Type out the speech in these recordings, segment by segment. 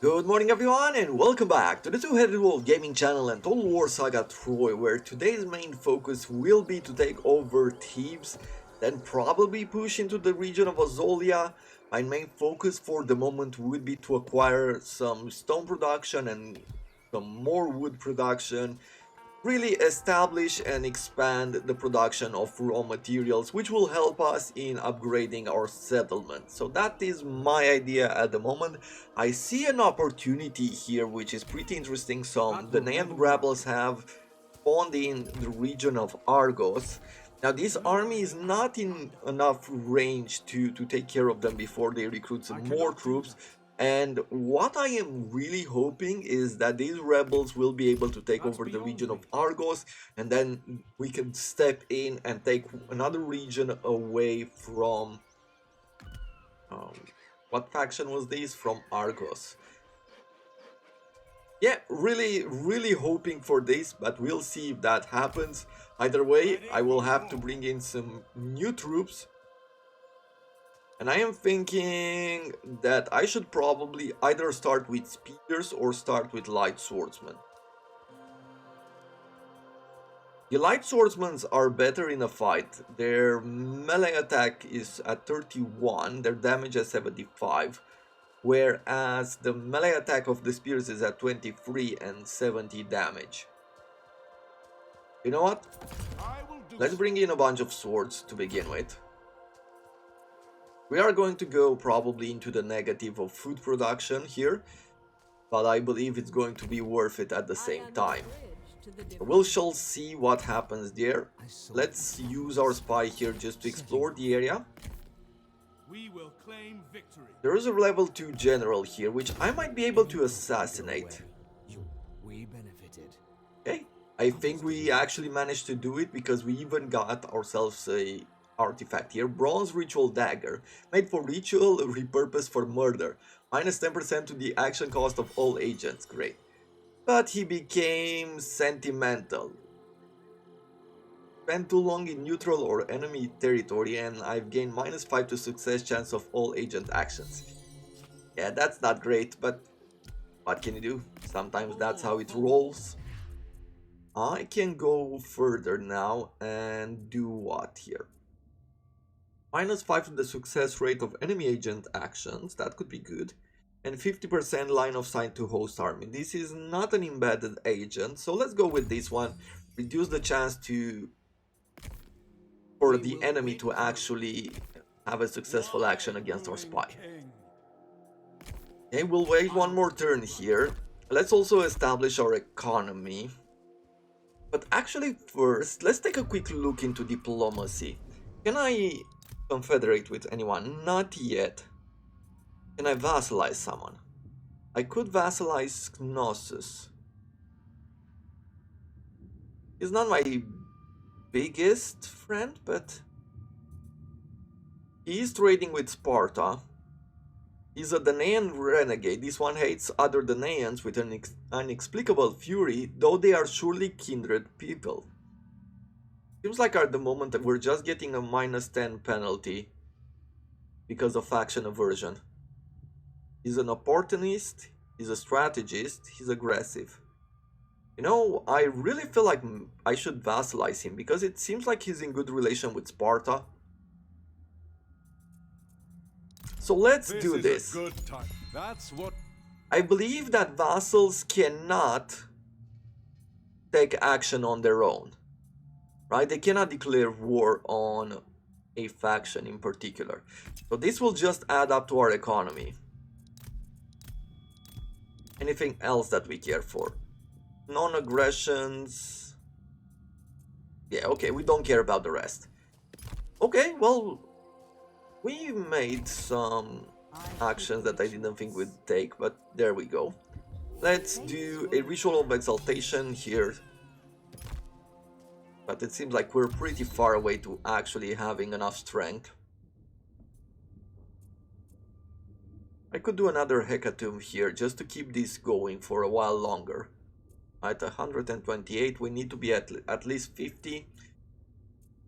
Good morning everyone and welcome back to the Two-Headed Wolf Gaming channel and Total War Saga Troy, where today's main focus will be to take over Thebes, then probably push into the region of Azolia. My main focus for the moment would be to acquire some stone production and some more wood production, really establish and expand the production of raw materials, which will help us in upgrading our settlement. So that is my idea at the moment. I see an opportunity here which is pretty interesting. Some Danaan rebels have spawned in the region of Argos. Now this army is not in enough range to take care of them before they recruit some more troops. And what I am really hoping is that these rebels will be able to take over the region of Argos, and then we can step in and take another region away from... Um, what faction was this? From Argos. Yeah, really hoping for this, but we'll see if that happens. Either way, I will have to bring in some new troops. And I am thinking that I should probably either start with spears or start with light swordsmen. The light swordsmen are better in a fight. Their melee attack is at 31, their damage at 75, whereas the melee attack of the spears is at 23 and 70 damage. You know what? Let's bring in a bunch of swords to begin with. We are going to go probably into the negative of food production here, but I believe it's going to be worth it at the same time. We shall see what happens there. Let's use our spy here just to explore the area. We will claim victory. There is a level 2 general here, which I might be able to assassinate. We benefited. Okay, I think we actually managed to do it because we even got ourselves a artifact here. Bronze Ritual Dagger, made for ritual, repurposed for murder. Minus 10% to the action cost of all agents. Great. But he became sentimental. Spent too long in neutral or enemy territory and I've gained minus 5 to success chance of all agent actions. Yeah, that's not great, but what can you do? Sometimes that's how it rolls. I can go further now and do what here? Minus 5 to the success rate of enemy agent actions, that could be good. And 50% line of sight to host army. This is not an embedded agent, so let's go with this one. Reduce the chance for the enemy to actually have a successful action against our spy. Okay, we'll wait one more turn here. Let's also establish our economy. But actually first, let's take a quick look into diplomacy. Can I confederate with anyone? Not yet. Can I vassalize someone? I could vassalize Knossos. He's not my biggest friend, but he is trading with Sparta. He's a Danaan renegade. This one hates other Danaans with an inexplicable fury, though they are surely kindred people. Seems like at the moment that we're just getting a minus 10 penalty because of faction aversion. He's an opportunist, he's a strategist, he's aggressive. You know, I really feel like I should vassalize him because it seems like he's in good relation with Sparta. So let's do this. Good time. That's what I believe that vassals cannot take action on their own. Right? They cannot declare war on a faction in particular. So this will just add up to our economy. Anything else that we care for? Non-aggressions. Yeah, okay, we don't care about the rest. Okay, well, we made some actions that I didn't think we'd take, but there we go. Let's do a ritual of exaltation here. But it seems like we're pretty far away to actually having enough strength. I could do another hecatomb here just to keep this going for a while longer. At 128 we need to be at least 50.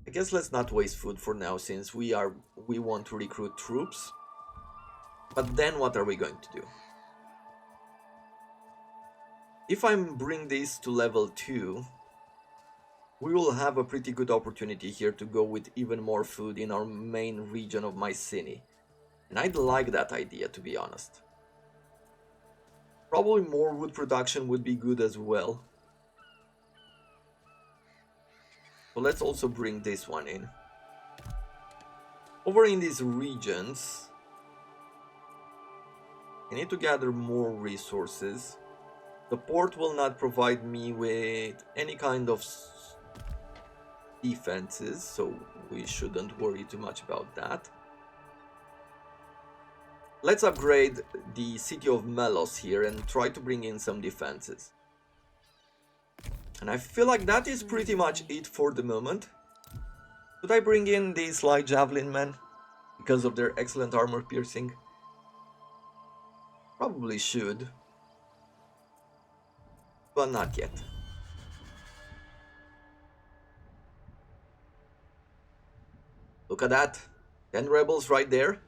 I guess let's not waste food for now since we want to recruit troops. But then what are we going to do? if I bring this to level 2, we will have a pretty good opportunity here to go with even more food in our main region of Mycenae. And I'd like that idea, to be honest. Probably more wood production would be good as well. So let's also bring this one in. Over in these regions, I need to gather more resources. The port will not provide me with any kind of defenses, so we shouldn't worry too much about that. Let's upgrade the city of Melos here and try to bring in some defenses. And I feel like that is pretty much it for the moment. Should I bring in these light javelin men because of their excellent armor piercing? Probably should, but not yet. Look at that, 10 rebels right there.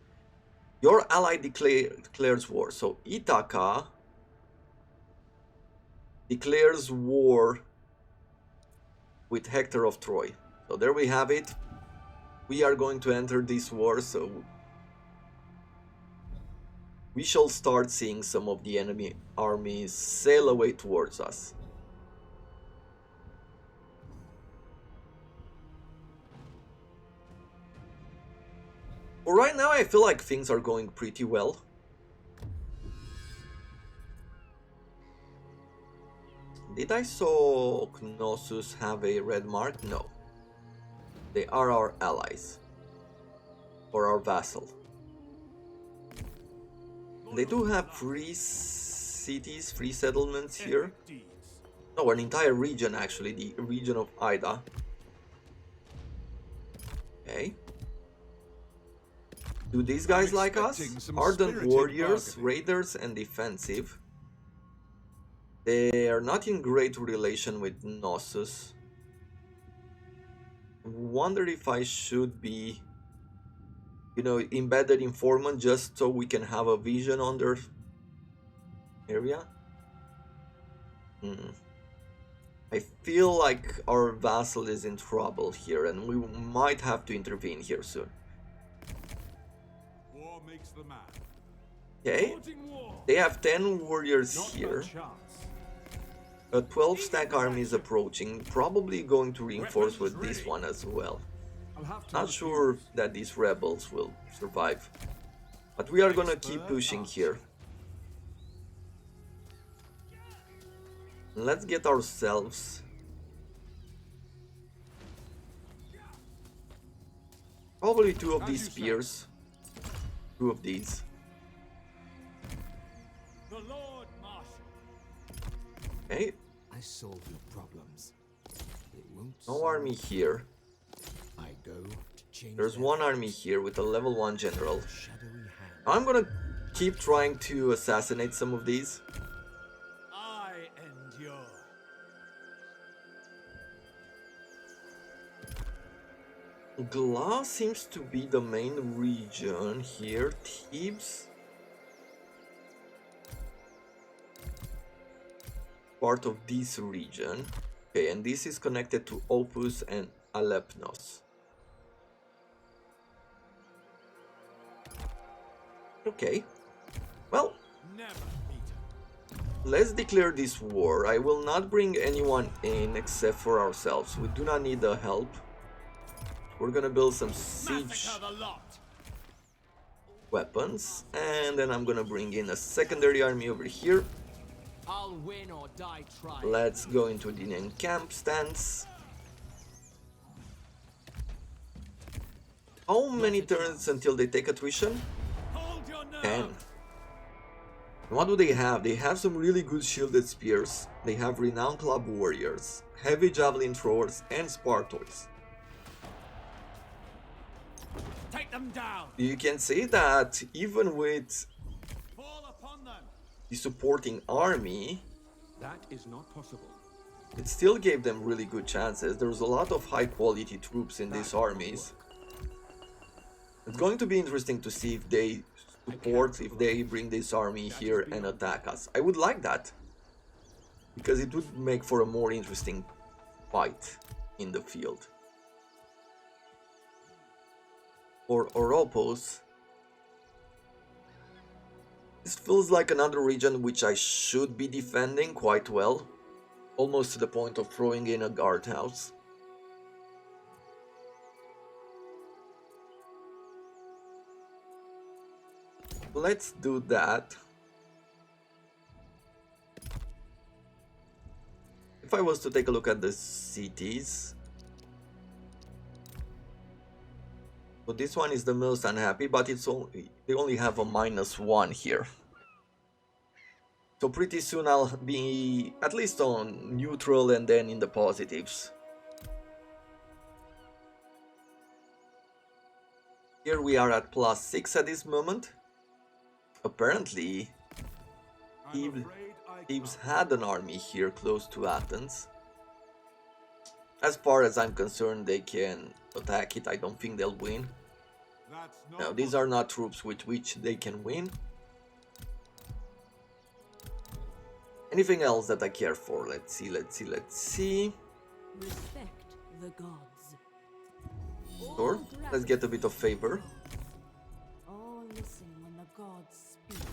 Your ally declares war. So Ithaca declares war with Hector of Troy. So there we have it. We are going to enter this war, so we shall start seeing some of the enemy armies sail away towards us. For right now, I feel like things are going pretty well. Did I saw Knossos have a red mark? No. They are our allies. Or our vassal. They do have free cities, free settlements here. No, an entire region actually, the region of Ida. Okay. Do these guys like us? Ardent warriors, raiders, and defensive. They are not in great relation with Knossos. I wonder if I should be, embedded informant just so we can have a vision on their area. I feel like our vassal is in trouble here and we might have to intervene here soon. War makes the man. Okay, they have 10 warriors here. A 12 stack army is approaching, probably going to reinforce with this one as well. Not sure that these rebels will survive, but we are gonna keep pushing here. Let's get ourselves probably 2 of these spears, 2 of these. Okay. I solve your problems. It won't No army here. I go to change. There's one army here with a level 1 general. Shadowy hand. I'm gonna keep trying to assassinate some of these. I endure. Glass seems to be the main region here. Thebes, part of this region. Okay, and this is connected to Opus and Alepnos. Okay, well, let's declare this war. I will not bring anyone in except for ourselves. We do not need the help. We're gonna build some siege weapons, and then I'm gonna bring in a secondary army over here. I'll win or die trying. Let's go into the encamp stance. How many turns until they take attrition? 10. What do they have? They have some really good shielded spears. They have renowned club warriors, heavy javelin throwers, and Spartois. Take them down. You can see that even with Fall upon them. the supporting army, That is not possible. it still gave them really good chances. There's a lot of high quality troops in these armies. It's going to be interesting to see if they support, if they bring this army here and attack us. I would like that. because it would make for a more interesting fight in the field. For Oropos, this feels like another region which I should be defending quite well, almost to the point of throwing in a guardhouse. Let's do that. If I was to take a look at the cities, so this one is the most unhappy, but they only have a -1 here. So pretty soon I'll be at least on neutral and then in the positives. Here we are at +6 at this moment. Apparently, Thebes had an army here close to Athens. As far as I'm concerned, they can attack it. I don't think they'll win. No, these are not troops with which they can win. Anything else that I care for? Let's see. Respect the gods. Sure, let's get a bit of favor. All listen when the gods speak.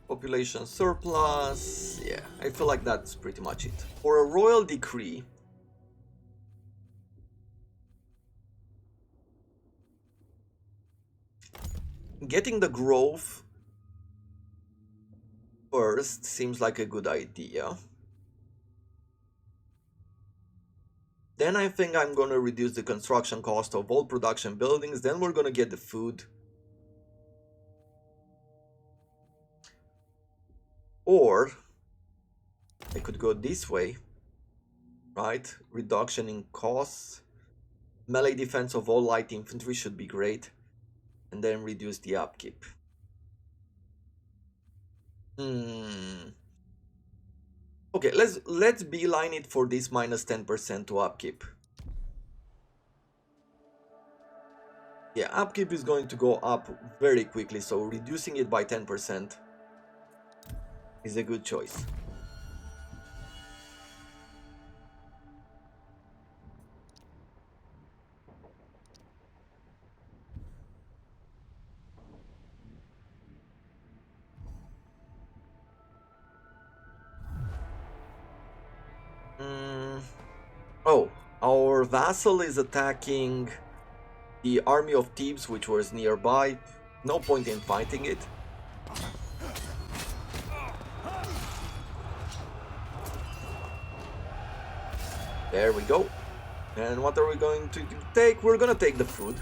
Population surplus. Yeah, I feel like that's pretty much it. For a royal decree, getting the growth first seems like a good idea. Then I think I'm gonna reduce the construction cost of all production buildings, then we're gonna get the food. Or I could go this way, right? Reduction in costs. Melee defense of all light infantry should be great. And then reduce the upkeep. Okay, let's beeline it for this -10% to upkeep. Yeah, upkeep is going to go up very quickly, so reducing it by 10% is a good choice. Oh, our vassal is attacking the army of Thebes, which was nearby. No point in fighting it. There we go. And what are we going to take? We're gonna take the food.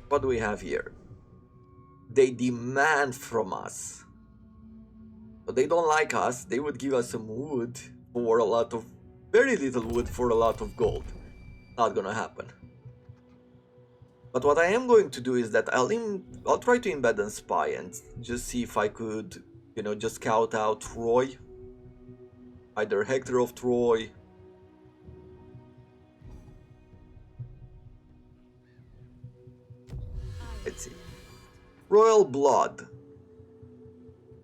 What do we have here? They demand from us. But they don't like us. They would give us some wood for a lot of... very little wood for a lot of gold. Not gonna happen. But what I am going to do is that I'll try to embed a spy and just see if I could, you know, just scout out Troy. Either Hector of Troy. Let's see. Royal Blood.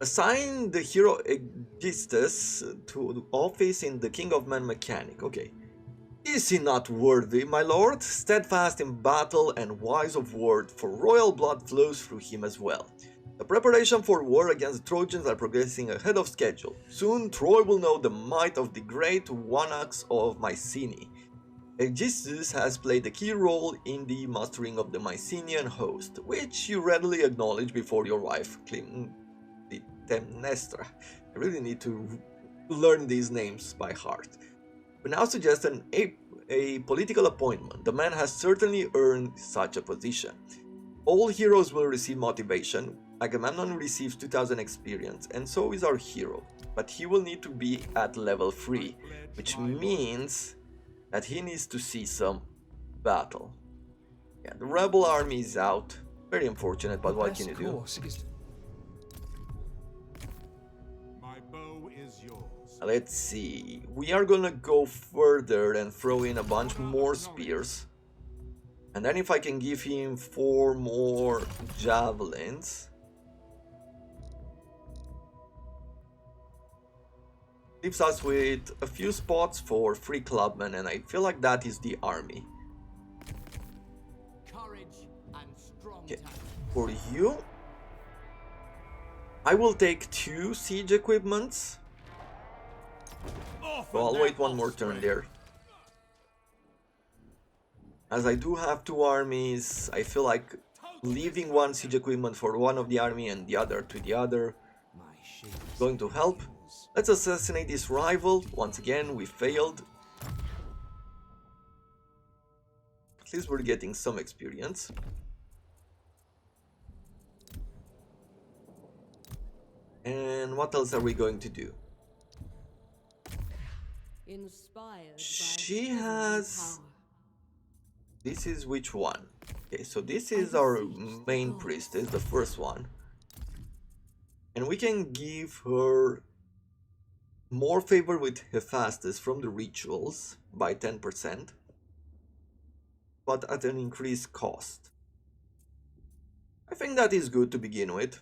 Assign the hero Aegisthus to office in the King of Men mechanic. Okay. Is he not worthy, my lord? Steadfast in battle and wise of word, for royal blood flows through him as well. The preparation for war against the Trojans are progressing ahead of schedule. Soon Troy will know the might of the great Wanax of Mycenae. Aegisthus has played a key role in the mastering of the Mycenaean host, which you readily acknowledge before your wife Clytemnestra. I really need to learn these names by heart. We now suggest a political appointment. The man has certainly earned such a position. All heroes will receive motivation. Agamemnon receives 2000 experience, and so is our hero. But he will need to be at level 3, which means that he needs to see some battle. Yeah, the rebel army is out. Very unfortunate, but what can you do? Let's see. We are gonna go further and throw in a bunch more spears. And then if I can give him 4 more javelins, leaves us with a few spots for free clubmen, and I feel like that is the army. Courage and strong Okay, tactics. for you, I will take 2 siege equipments. Off So with I'll their wait one more turn offspring. there. As I do have 2 armies, I feel like leaving 1 siege equipment for one of the army and the other to the other My shields going to help. yours. Let's assassinate this rival. Once again, we failed. At least we're getting some experience. And what else are we going to do? Inspired by She heavenly has... power. This is which one? Okay, so this I is our beseech the main gods. priestess, the first one. And we can give her more favor with Hephaestus from the rituals by 10%, but at an increased cost. I think that is good to begin with.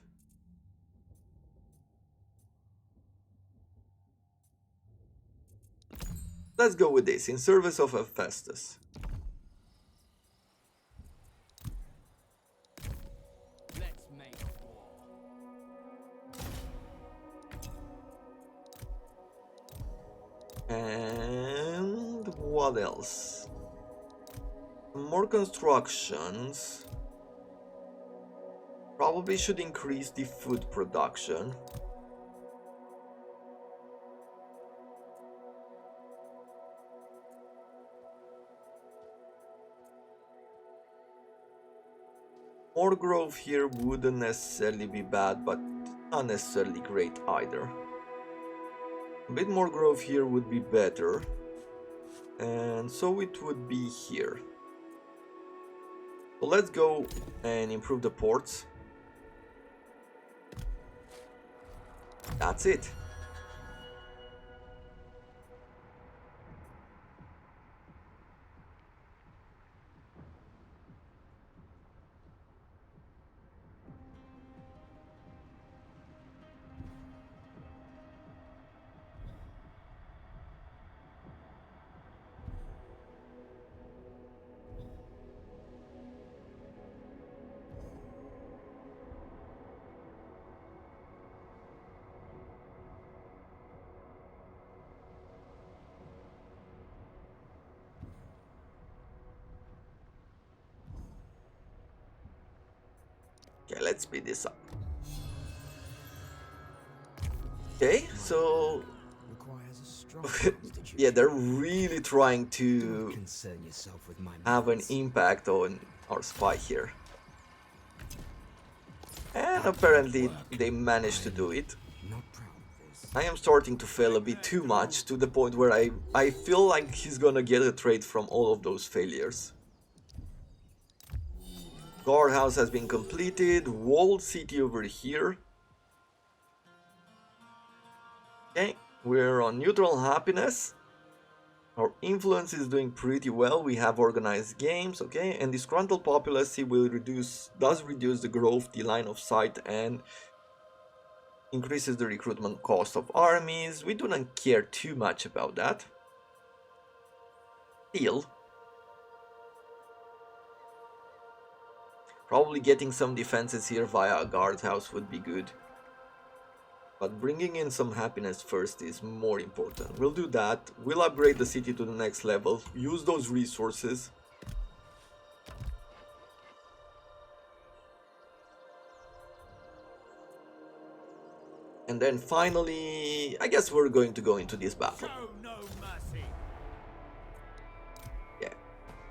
Let's go with this, in service of Hephaestus. Let's make war. And what else? More constructions. Probably should increase the food production. More growth here wouldn't necessarily be bad, but not necessarily great either. A bit more growth here would be better. And so it would be here. So let's go and improve the ports. That's it. Okay, let's speed this up. Okay, so Requires a strong constitution. yeah, they're really trying Don't to concern yourself with my have an methods. impact on our spy here. And apparently they managed to do it. Not proud of this. I am starting to fail a bit too much, to the point where I feel like he's gonna get a trade from all of those failures. Guardhouse has been completed, walled city over here. Okay, we're on neutral happiness. Our influence is doing pretty well. We have organized games, okay, and disgruntled populace will does reduce the growth, the line of sight, and increases the recruitment cost of armies. We do not care too much about that. Still, probably getting some defenses here via a guardhouse would be good. But bringing in some happiness first is more important. We'll do that. We'll upgrade the city to the next level. Use those resources. And then finally, I guess we're going to go into this battle. Show no mercy. Yeah.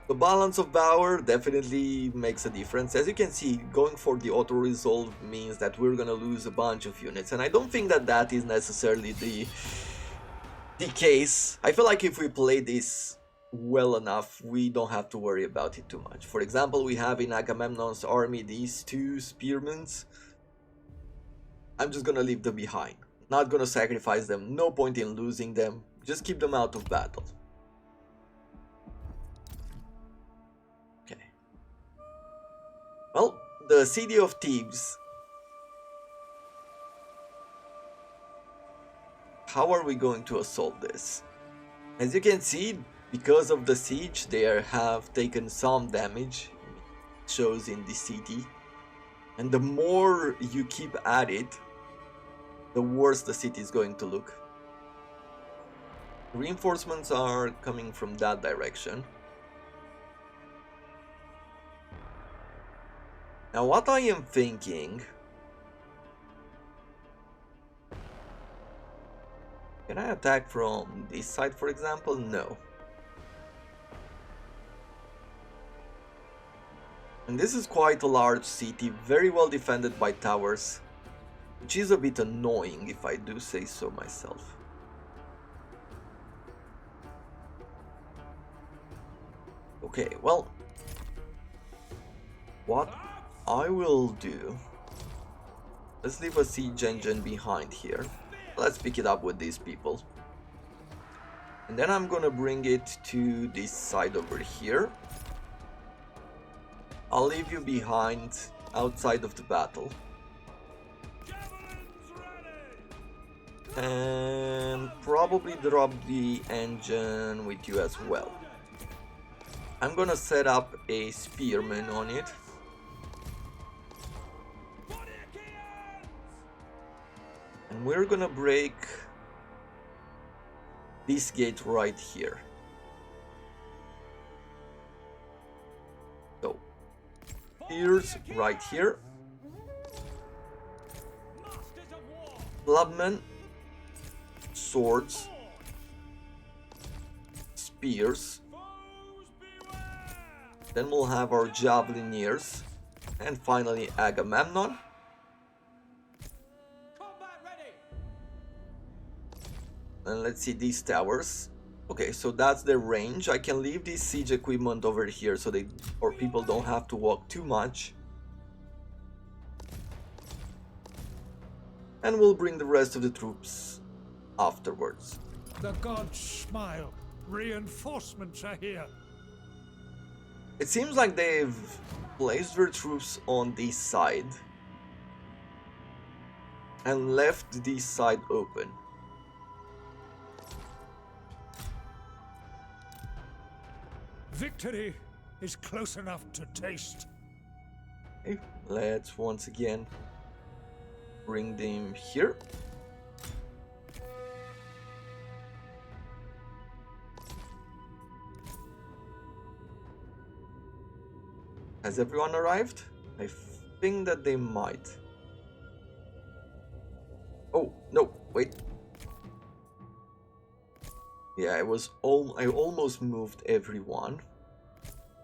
The balance of power definitely makes a difference. As you can see, going for the auto-resolve means that we're gonna lose a bunch of units. And I don't think that that is necessarily the case. I feel like if we play this well enough, we don't have to worry about it too much. For example, we have in Agamemnon's army these 2 spearmen. I'm just gonna leave them behind. Not gonna sacrifice them, no point in losing them. Just keep them out of battle. Okay. the city of Thebes. How are we going to assault this? As you can see, because of the siege, they have taken some damage. It shows in the city. And the more you keep at it, the worse the city is going to look. Reinforcements are coming from that direction. Now what I am thinking... Can I attack from this side, for example? No. And this is quite a large city, very well defended by towers, which is a bit annoying if I do say so myself. Okay, well, what I will do, let's leave a siege engine behind here. Let's pick it up with these people. And then I'm gonna bring it to this side over here. I'll leave you behind outside of the battle. And probably drop the engine with you as well. I'm gonna set up a spearman on it. And we're gonna break this gate right here. So, here's right here. Clubmen, swords, spears. Then we'll have our javelineers, and finally Agamemnon. And let's see these towers. Okay, so that's their range. I can leave this siege equipment over here so people don't have to walk too much. And we'll bring the rest of the troops afterwards. The gods smile. Reinforcements are here. It seems like they've placed their troops on this side and left this side open. Victory is close enough to taste. Okay, let's once again bring them here. Has everyone arrived? I think that they might. Oh, no, wait. Yeah, I almost moved everyone.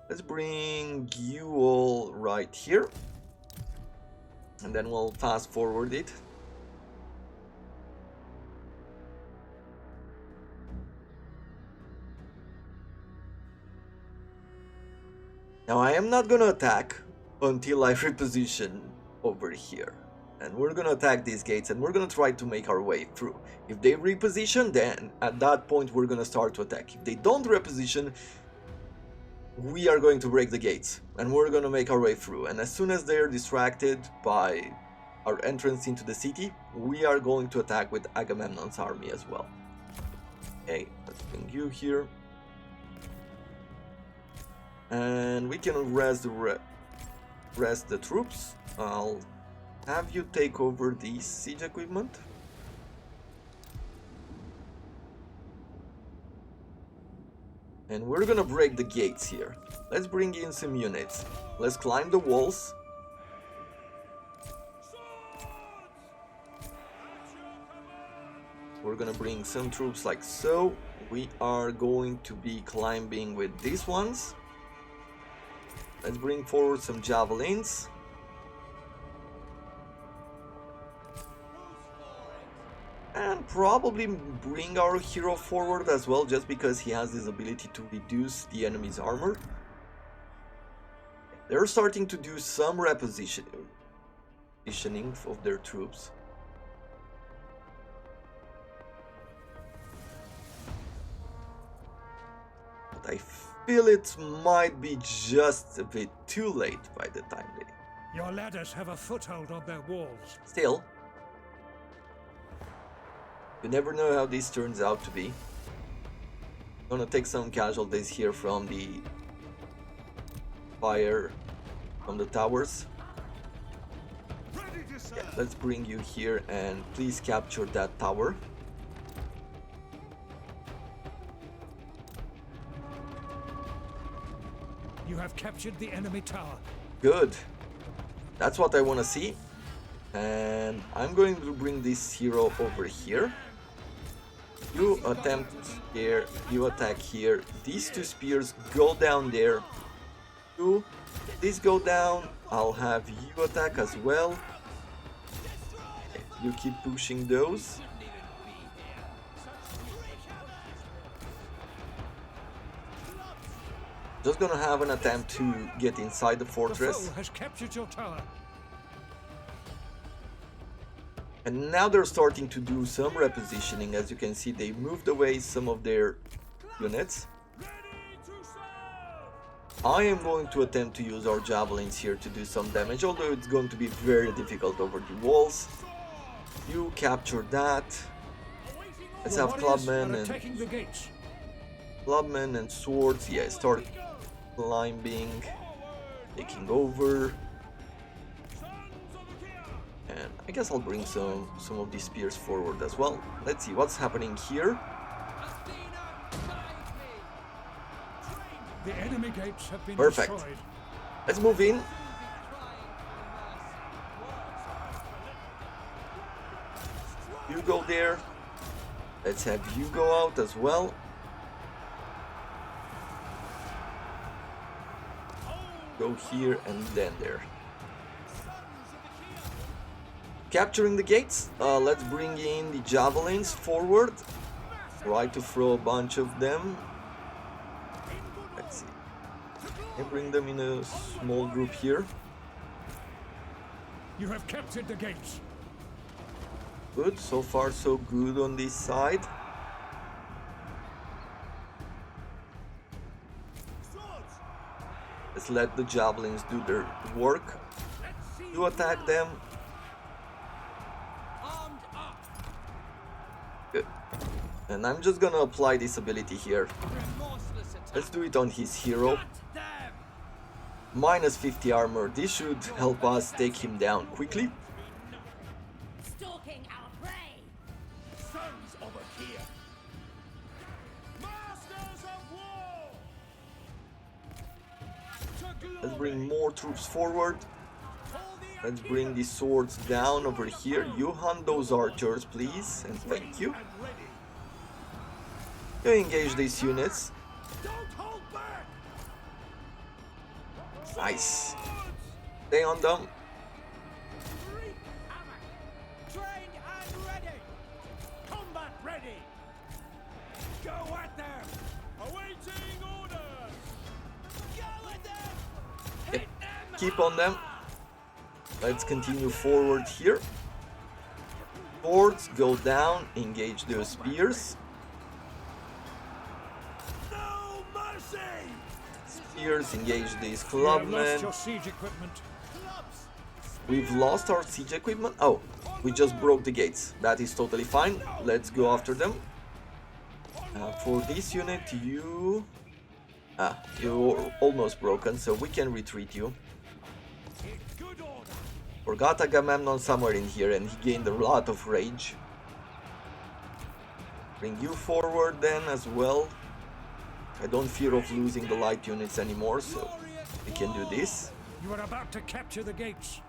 Let's bring you all right here. And then we'll fast forward it. Now I am not gonna attack until I reposition over here. And we're gonna attack these gates and we're gonna try to make our way through. If they reposition, then at that point we're gonna start to attack. If they don't reposition, we are going to break the gates and we're gonna make our way through. And as soon as they're distracted by our entrance into the city, we are going to attack with Agamemnon's army as well. Okay, let's bring you here. And we can rest the troops. I'll have you take over the siege equipment. And we're gonna break the gates here. Let's bring in some units. Let's climb the walls. We're gonna bring some troops like so. We are going to be climbing with these ones. Let's bring forward some javelins. And probably bring our hero forward as well, just because he has this ability to reduce the enemy's armor. They're starting to do some repositioning of their troops. But I feel it might be just a bit too late by the time Your ladders have a foothold on their walls. Still, you never know how this turns out to be. Gonna take some casualties here from the fire from the towers. Yeah, let's bring you here and please capture that tower. You have captured the enemy tower. Good. That's what I want to see. And I'm going to bring this hero over here. You attempt here, you attack here. These two spears go down there. These go down. I'll have you attack as well. You keep pushing those. Just gonna have an attempt to get inside the The fortress. foe has captured your tower. And now they're starting to do some repositioning. As you can see, they moved away some of their units. I am going to attempt to use our javelins here to do some damage, although it's going to be very difficult over the walls. You capture that. Let's Your have warriors clubmen are and attacking the gates. swords. Yeah, start climbing, taking over. And I guess I'll bring some of these spears forward as well. Let's see what's happening here. The enemy gates have been Perfect. destroyed. Let's move in. You go there. Let's have you go out as well. Go here and then there. Capturing the gates. Let's bring in the javelins forward. Try to throw a bunch of them. Let's see. I bring them in a small group here. You have captured the gates. Good, so far so good on this side. Let's let the javelins do their work. You attack them. Good. And I'm just gonna apply this ability here. Let's do it on his hero. Minus 50 armor. This should help us take him down quickly. Stalking our prey. Sons of Achaea. Masters of war. To Let's glory. bring more troops forward. For the Let's bring the swords down over here. You hunt those archers, please, and thank you. and ready. You engage these units. Don't hold back. Nice. Stay on them. Reap havoc. Trained and ready. Combat ready. Go at them. Awaiting orders. Go at them. Yep. Hit them. Keep on them. Let's continue forward here. Swords go down. Engage their spears. No mercy. Spears engage these You have lost clubmen. your siege equipment. Clubs. We've lost our siege equipment. Oh, we just broke the gates. That is totally fine. Let's go after them. For this unit, you're almost broken, so we can retreat you. In good order. Forgot Agamemnon somewhere in here, and he gained a lot of rage. Bring you forward then as well. I don't fear of losing the light units anymore, so we can do this. You are about to capture the gates.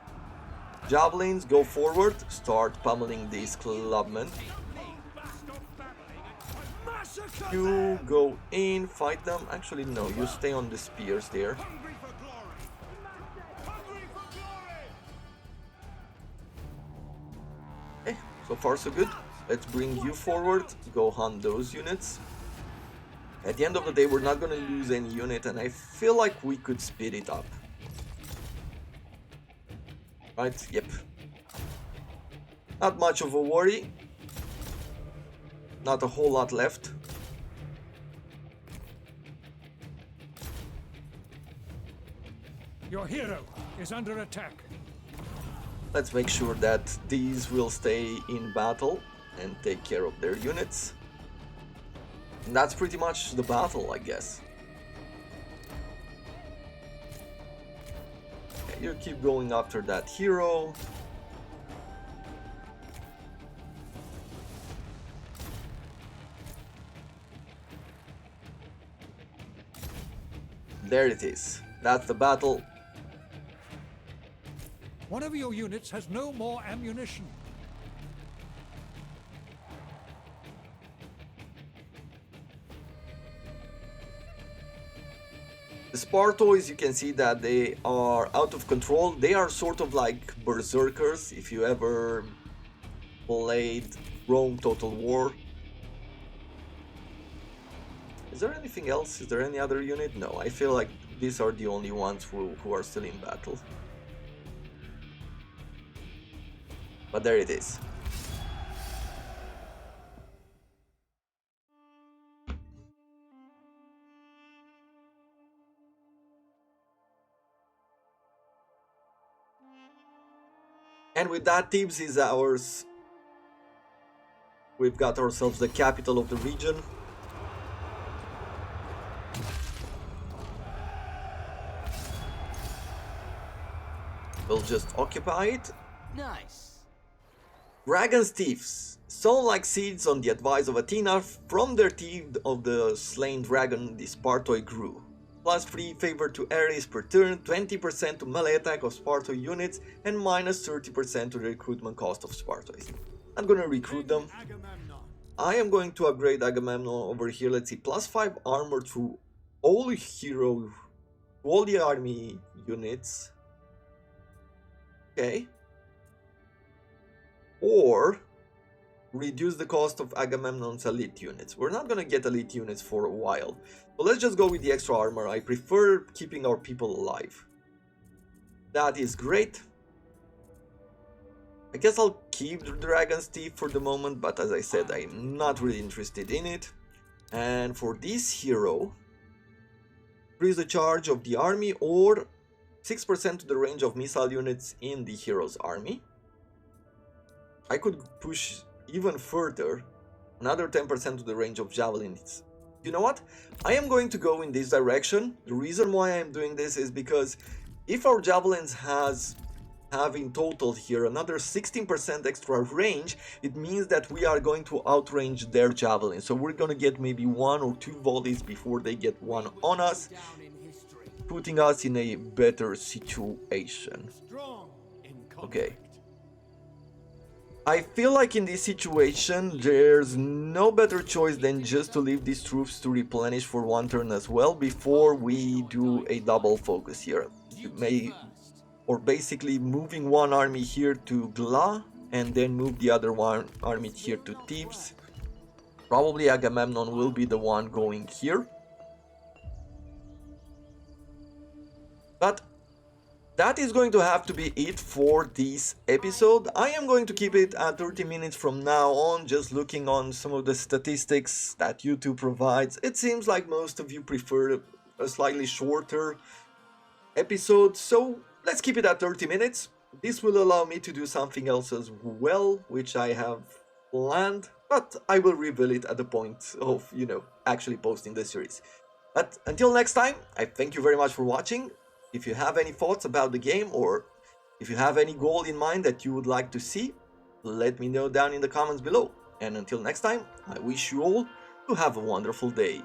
Javelins, go forward. Start pummeling these clubmen. Massacre. You go in, fight them. Actually, no, you stay on the spears there. Hungry for glory. Hungry for glory. Okay, so far so good. Let's bring you forward. Go hunt those units. At the end of the day, we're not gonna lose any unit, and I feel like we could speed it up. Right? Yep. Not much of a worry. Not a whole lot left. Your hero is under attack. Let's make sure that these will stay in battle and take care of their units. And that's pretty much the battle, I guess. Okay, you keep going after that hero. There it is. That's the battle. One of your units has no more ammunition. The Spartois, you can see that they are out of control. They are sort of like berserkers, if you ever played Rome Total War. Is there anything else? Is there any other unit? No, I feel like these are the only ones who are still in battle. But there it is. And with that, Thebes is ours. We've got ourselves the capital of the region. We'll just occupy it. Nice. Dragon's thieves, sown like seeds on the advice of Athena, from their teeth of the slain dragon the Spartoi grew. +3 favor to Ares per turn, 20% to melee attack of Spartoi units, and -30% to the recruitment cost of Spartois. I'm gonna recruit them. Agamemnon. I am going to upgrade Agamemnon over here. Let's see, +5 armor to all hero, all the army units. Okay. Or reduce the cost of Agamemnon's elite units. We're not gonna get elite units for a while, so let's just go with the extra armor. I prefer keeping our people alive. That is great. I guess I'll keep the Dragon's Teeth for the moment, but as I said, I'm not really interested in it. And for this hero, increase the charge of the army or 6% to the range of missile units in the hero's army. I could push even further, another 10% to the range of javelins. You know what? I am going to go in this direction. The reason why I'm doing this is because if our javelins have in total here another 16% extra range, it means that we are going to outrange their javelins. So we're going to get maybe 1 or 2 volleys before they get one on us, putting us in a better situation. Strong in conflict. Okay. I feel like in this situation there's no better choice than just to leave these troops to replenish for one turn as well before we do a double focus here. You may, or basically moving one army here to Gla and then move the other one army here to Thebes. Probably Agamemnon will be the one going here. But that is going to have to be it for this episode. I am going to keep it at 30 minutes from now on, just looking on some of the statistics that YouTube provides. It seems like most of you prefer a slightly shorter episode, so let's keep it at 30 minutes. This will allow me to do something else as well, which I have planned, but I will reveal it at the point of, actually posting the series. But until next time, I thank you very much for watching. If you have any thoughts about the game, or if you have any goal in mind that you would like to see, let me know down in the comments below. And until next time, I wish you all to have a wonderful day.